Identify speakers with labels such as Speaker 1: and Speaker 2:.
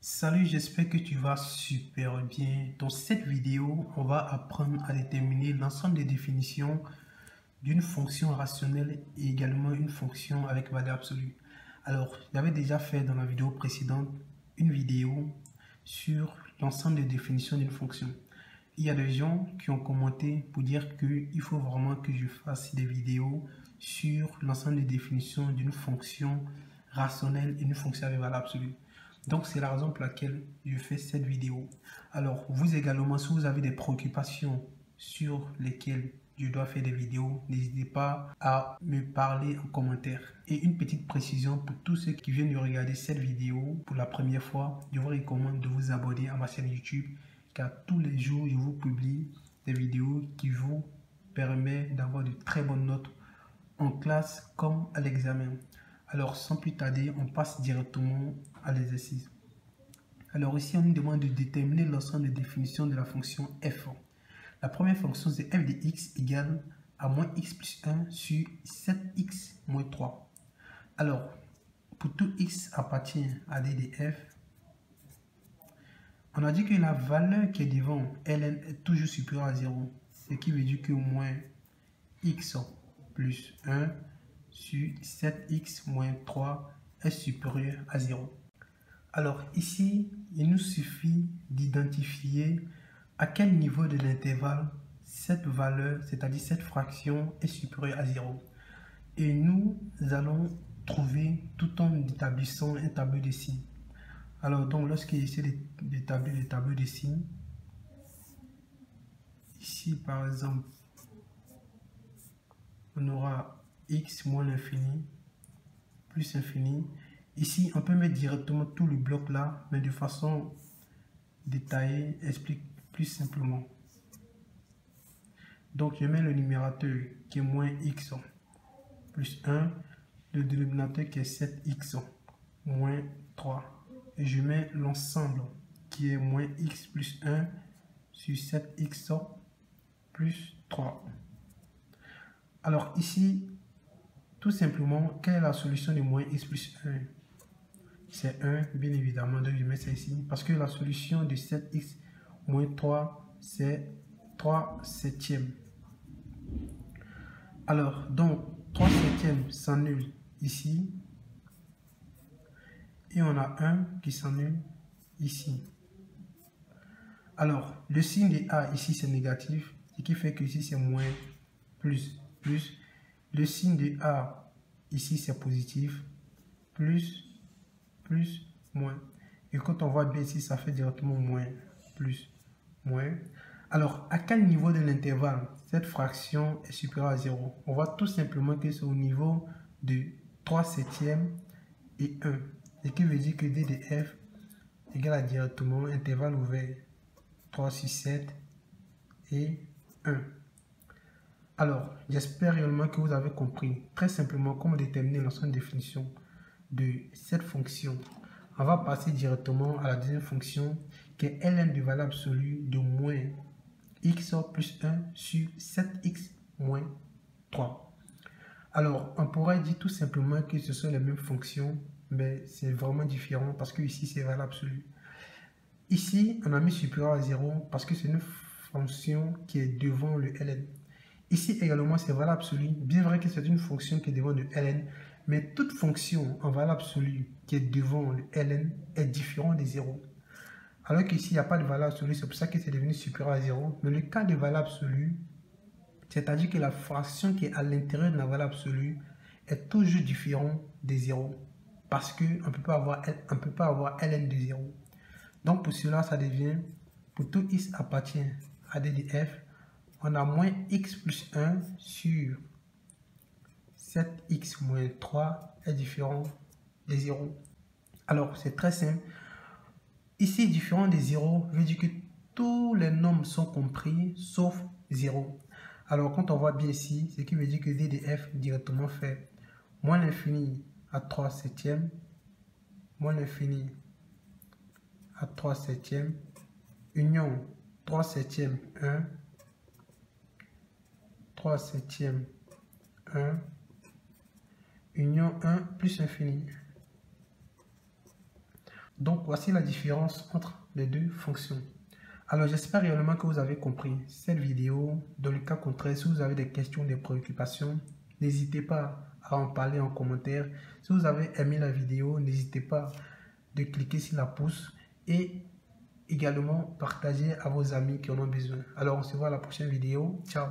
Speaker 1: Salut, j'espère que tu vas super bien. Dans cette vidéo, on va apprendre à déterminer l'ensemble des définitions d'une fonction rationnelle et également une fonction avec valeur absolue. Alors, j'avais déjà fait dans la vidéo précédente une vidéo sur l'ensemble des définitions d'une fonction. Il y a des gens qui ont commenté pour dire qu'il faut vraiment que je fasse des vidéos sur l'ensemble des définitions d'une fonction rationnelle et une fonction avec valeur absolue. Donc, c'est la raison pour laquelle je fais cette vidéo. Alors, vous également, si vous avez des préoccupations sur lesquelles je dois faire des vidéos, n'hésitez pas à me parler en commentaire. Et une petite précision pour tous ceux qui viennent de regarder cette vidéo pour la première fois, je vous recommande de vous abonner à ma chaîne YouTube, car tous les jours, je vous publie des vidéos qui vous permettent d'avoir de très bonnes notes en classe comme à l'examen. Alors, sans plus tarder, on passe directement à l'exercice. Alors ici, on nous demande de déterminer l'ensemble des définitions de la fonction f. La première fonction, c'est f de x égale à moins x plus 1 sur 7x moins 3. Alors, pour tout x appartient à d de f, on a dit que la valeur qui est devant ln est toujours supérieure à 0. Ce qui veut dire que moins x plus 1 sur 7x moins 3 est supérieur à 0. Alors ici, il nous suffit d'identifier à quel niveau de l'intervalle cette valeur, c'est-à-dire cette fraction, est supérieure à 0. Et nous allons trouver tout en établissant un tableau de signes. Alors donc, lorsqu'il essaie d'établir le tableau de signes, ici par exemple, on aura x moins l'infini plus infini. Ici, on peut mettre directement tout le bloc là, mais de façon détaillée, explique plus simplement. Donc, je mets le numérateur qui est moins x plus 1, le dénominateur qui est 7x moins 3. Et je mets l'ensemble qui est moins x plus 1 sur 7x plus 3. Alors ici, tout simplement, quelle est la solution de moins x plus 1? C'est 1, bien évidemment, donc je mets ça ici. Parce que la solution de 7x moins 3, c'est 3 septièmes. Alors, donc, 3 septièmes s'annule ici. Et on a 1 qui s'annule ici. Alors, le signe de A ici, c'est négatif. Ce qui fait que ici, c'est moins, plus, plus. Le signe de A ici, c'est positif. Plus, plus, moins. Et quand on voit bien ici, ça fait directement moins, plus, moins. Alors, à quel niveau de l'intervalle cette fraction est supérieure à 0? On voit tout simplement que c'est au niveau de 3 septièmes et 1. Ce qui veut dire que d de f égale à directement intervalle ouvert 3 sur 7 et 1. Alors, j'espère réellement que vous avez compris très simplement comment déterminer l'ensemble de définition de cette fonction. On va passer directement à la deuxième fonction qui est ln de valeur absolue de moins x plus 1 sur 7x moins 3. Alors, on pourrait dire tout simplement que ce sont les mêmes fonctions, mais c'est vraiment différent parce que ici, c'est valeur absolue. Ici, on a mis supérieur à 0 parce que c'est une fonction qui est devant le ln. Ici également, c'est valeur absolue. Bien vrai que c'est une fonction qui est devant le ln, mais toute fonction en valeur absolue qui est devant le ln est différente de 0. Alors qu'ici, il n'y a pas de valeur absolue, c'est pour ça que c'est devenu supérieur à 0. Mais le cas de valeur absolue, c'est-à-dire que la fraction qui est à l'intérieur de la valeur absolue est toujours différente de 0. Parce qu'on ne peut pas avoir ln de 0. Donc pour cela, ça devient, pour tout x appartient à d de f, on a moins x plus 1 sur 7x moins 3 est différent de 0. Alors, c'est très simple. Ici, différent de 0 veut dire que tous les nombres sont compris sauf 0. Alors, quand on voit bien ici, ce qui veut dire que d de f directement fait moins l'infini à 3 septièmes, moins l'infini à 3 septièmes, union 3 septièmes 1, 3 septièmes 1, union 1 plus infini. Donc, voici la différence entre les deux fonctions. Alors, j'espère réellement que vous avez compris cette vidéo. Dans le cas contraire, si vous avez des questions, des préoccupations, n'hésitez pas à en parler en commentaire. Si vous avez aimé la vidéo, n'hésitez pas de cliquer sur la pouce et également partager à vos amis qui en ont besoin. Alors, on se voit à la prochaine vidéo. Ciao!